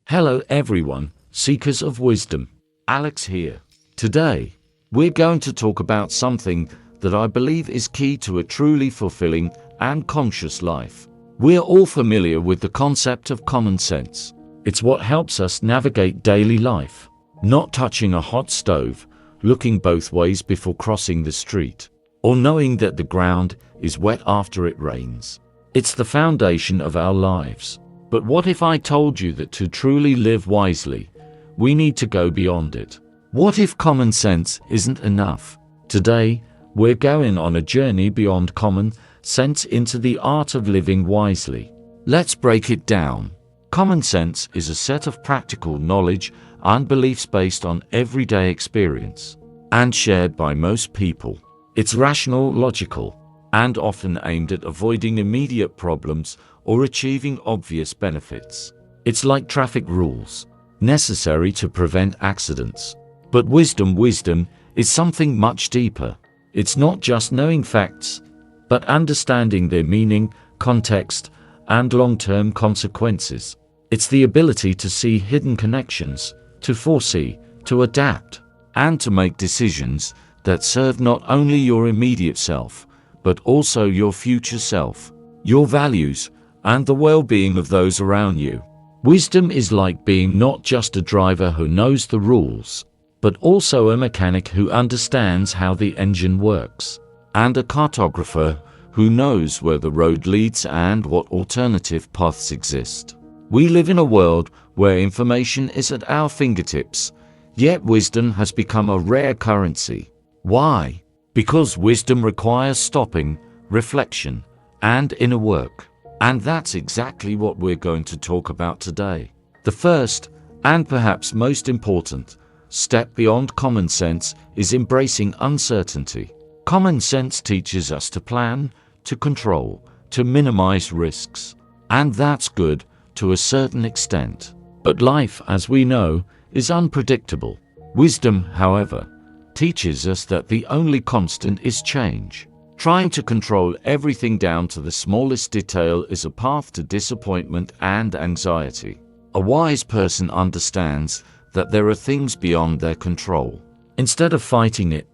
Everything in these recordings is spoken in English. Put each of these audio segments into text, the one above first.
Hello everyone, seekers of wisdom. Alex here. Today, we're going to talk about something that I believe is key to a truly fulfilling and conscious life. We're all familiar with the concept of common sense. It's what helps us navigate daily life, not touching a hot stove, looking both ways before crossing the street, or knowing that the ground is wet after it rains. It's the foundation of our lives. But what if I told you that to truly live wisely, we need to go beyond it? What if common sense isn't enough? Today, we're going on a journey beyond common sense into the art of living wisely. Let's break it down. Common sense is a set of practical knowledge and beliefs based on everyday experience and shared by most people. It's rational, logical, and often aimed at avoiding immediate problems or achieving obvious benefits. It's like traffic rules, necessary to prevent accidents. But wisdom is something much deeper. It's not just knowing facts, but understanding their meaning, context, and long-term consequences. It's the ability to see hidden connections, to foresee, to adapt, and to make decisions that serve not only your immediate self, but also your future self, your values, and the well-being of those around you. Wisdom is like being not just a driver who knows the rules, but also a mechanic who understands how the engine works, and a cartographer who knows where the road leads and what alternative paths exist. We live in a world where information is at our fingertips, yet wisdom has become a rare currency. Why? Because wisdom requires stopping, reflection, and inner work. And that's exactly what we're going to talk about today. The first, and perhaps most important, step beyond common sense is embracing uncertainty. Common sense teaches us to plan, to control, to minimize risks. And that's good to a certain extent. But life, as we know, is unpredictable. Wisdom, however, teaches us that the only constant is change. Trying to control everything down to the smallest detail is a path to disappointment and anxiety. A wise person understands that there are things beyond their control. Instead of fighting it,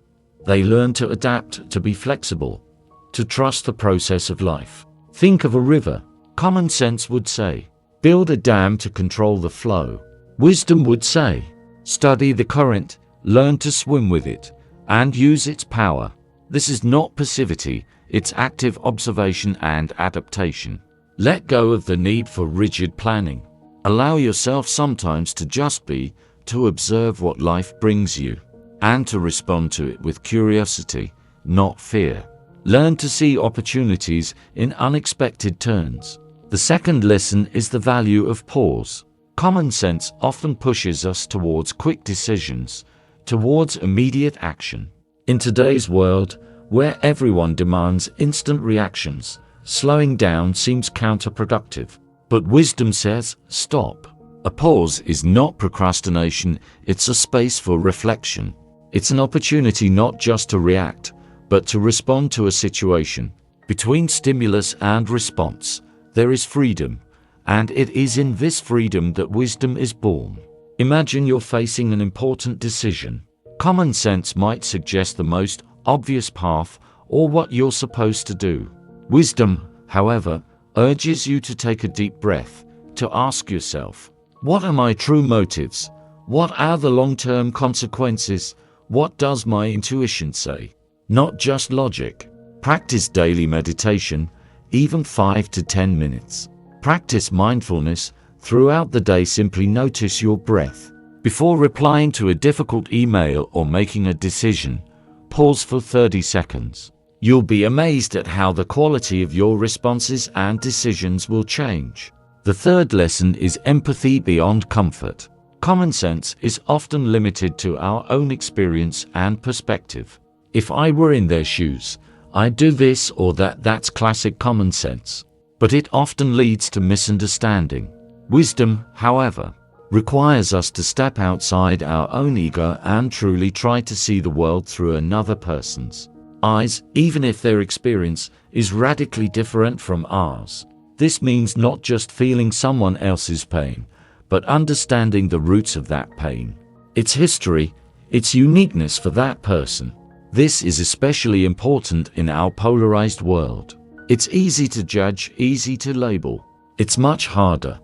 they learn to adapt, to be flexible, to trust the process of life. Think of a river. Common sense would say, build a dam to control the flow. Wisdom would say, study the current, learn to swim with it, and use its power. This is not passivity, it's active observation and adaptation. Let go of the need for rigid planning. Allow yourself sometimes to just be, to observe what life brings you, and to respond to it with curiosity, not fear. Learn to see opportunities in unexpected turns. The second lesson is the value of pause. Common sense often pushes us towards quick decisions, towards immediate action. In today's world, where everyone demands instant reactions, slowing down seems counterproductive. But wisdom says, stop. A pause is not procrastination, it's a space for reflection. It's an opportunity not just to react, but to respond to a situation. Between stimulus and response, there is freedom, and it is in this freedom that wisdom is born. Imagine you're facing an important decision. Common sense might suggest the most obvious path or what you're supposed to do. Wisdom, however, urges you to take a deep breath, to ask yourself, what are my true motives? What are the long-term consequences? What does my intuition say? Not just logic. Practice daily meditation, even 5 to 10 minutes. Practice mindfulness throughout the day. Simply notice your breath. Before replying to a difficult email or making a decision, pause for 30 seconds. You'll be amazed at how the quality of your responses and decisions will change. The third lesson is empathy beyond comfort. Common sense is often limited to our own experience and perspective. If I were in their shoes, I'd do this or that. That's classic common sense. But it often leads to misunderstanding. Wisdom, however, requires us to step outside our own ego and truly try to see the world through another person's eyes, even if their experience is radically different from ours. This means not just feeling someone else's pain, but understanding the roots of that pain, its history, its uniqueness for that person. This is especially important in our polarized world. It's easy to judge, easy to label. It's much harder,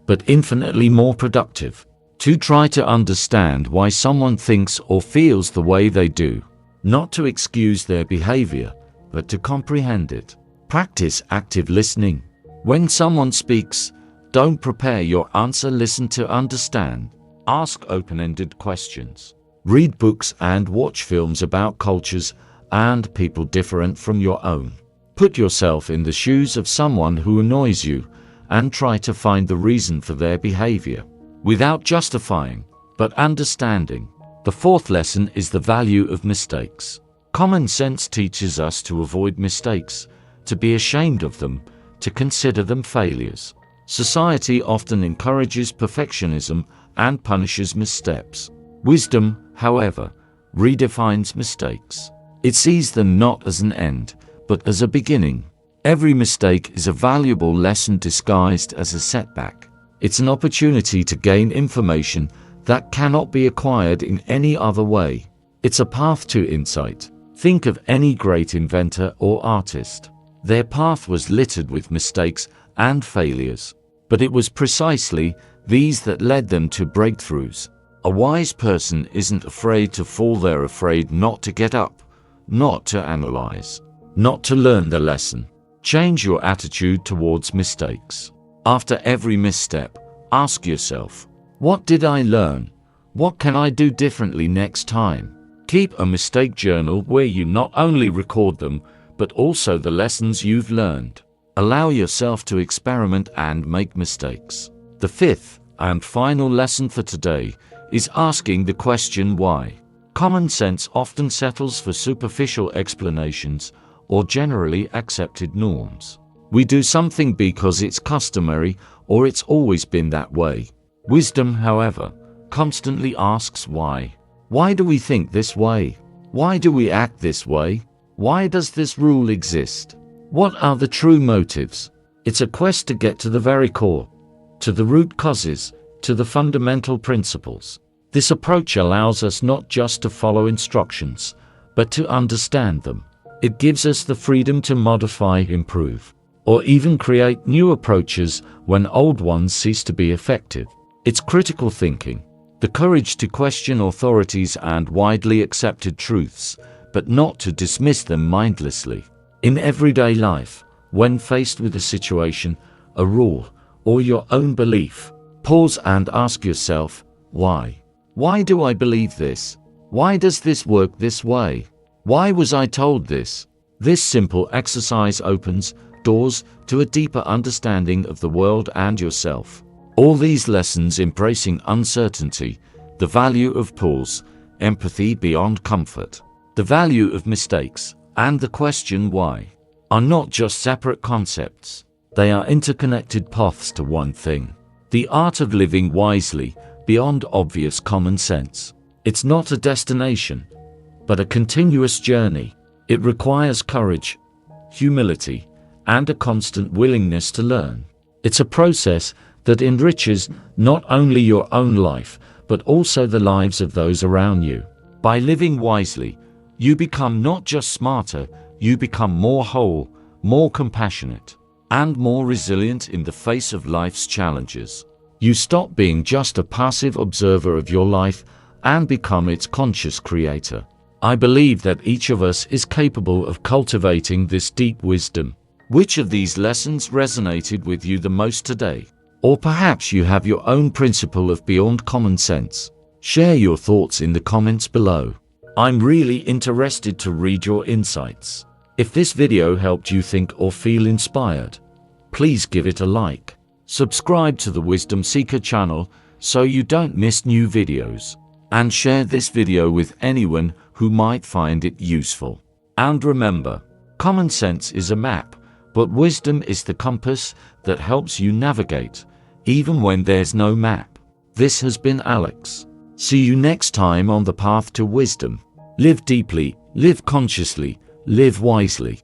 but infinitely more productive, to try to understand why someone thinks or feels the way they do. Not to excuse their behavior, but to comprehend it. Practice active listening. When someone speaks, don't prepare your answer, listen to understand. Ask open-ended questions. Read books and watch films about cultures and people different from your own. Put yourself in the shoes of someone who annoys you and try to find the reason for their behavior, without justifying, but understanding. The fourth lesson is the value of mistakes. Common sense teaches us to avoid mistakes, to be ashamed of them, to consider them failures. Society often encourages perfectionism and punishes missteps. Wisdom, however, redefines mistakes. It sees them not as an end, but as a beginning. Every mistake is a valuable lesson disguised as a setback. It's an opportunity to gain information that cannot be acquired in any other way. It's a path to insight. Think of any great inventor or artist. Their path was littered with mistakes and failures, but it was precisely these that led them to breakthroughs. A wise person isn't afraid to fall, they're afraid not to get up, not to analyze, not to learn the lesson. Change your attitude towards mistakes. After every misstep, ask yourself, what did I learn? What can I do differently next time? Keep a mistake journal where you not only record them, but also the lessons you've learned. Allow yourself to experiment and make mistakes. The fifth and final lesson for today is asking the question why. Common sense often settles for superficial explanations or generally accepted norms. We do something because it's customary or it's always been that way. Wisdom, however, constantly asks why. Why do we think this way? Why do we act this way? Why does this rule exist? What are the true motives? It's a quest to get to the very core, to the root causes, to the fundamental principles. This approach allows us not just to follow instructions, but to understand them. It gives us the freedom to modify, improve, or even create new approaches when old ones cease to be effective. It's critical thinking, the courage to question authorities and widely accepted truths, but not to dismiss them mindlessly. In everyday life, when faced with a situation, a rule, or your own belief, pause and ask yourself, why? Why do I believe this? Why does this work this way? Why was I told this? This simple exercise opens doors to a deeper understanding of the world and yourself. All these lessons embracing uncertainty, the value of pause, empathy beyond comfort, the value of mistakes, and the question why, are not just separate concepts. They are interconnected paths to one thing: the art of living wisely beyond obvious common sense. It's not a destination, but a continuous journey. It requires courage, humility, and a constant willingness to learn. It's a process that enriches not only your own life, but also the lives of those around you. By living wisely, you become not just smarter, you become more whole, more compassionate, and more resilient in the face of life's challenges. You stop being just a passive observer of your life and become its conscious creator. I believe that each of us is capable of cultivating this deep wisdom. Which of these lessons resonated with you the most today? Or perhaps you have your own principle of beyond common sense. Share your thoughts in the comments below. I'm really interested to read your insights. If this video helped you think or feel inspired, please give it a like. Subscribe to the Wisdom Seeker channel so you don't miss new videos. And share this video with anyone who might find it useful. And remember, common sense is a map, but wisdom is the compass that helps you navigate, even when there's no map. This has been Alex. See you next time on the path to wisdom. Live deeply, live consciously, live wisely.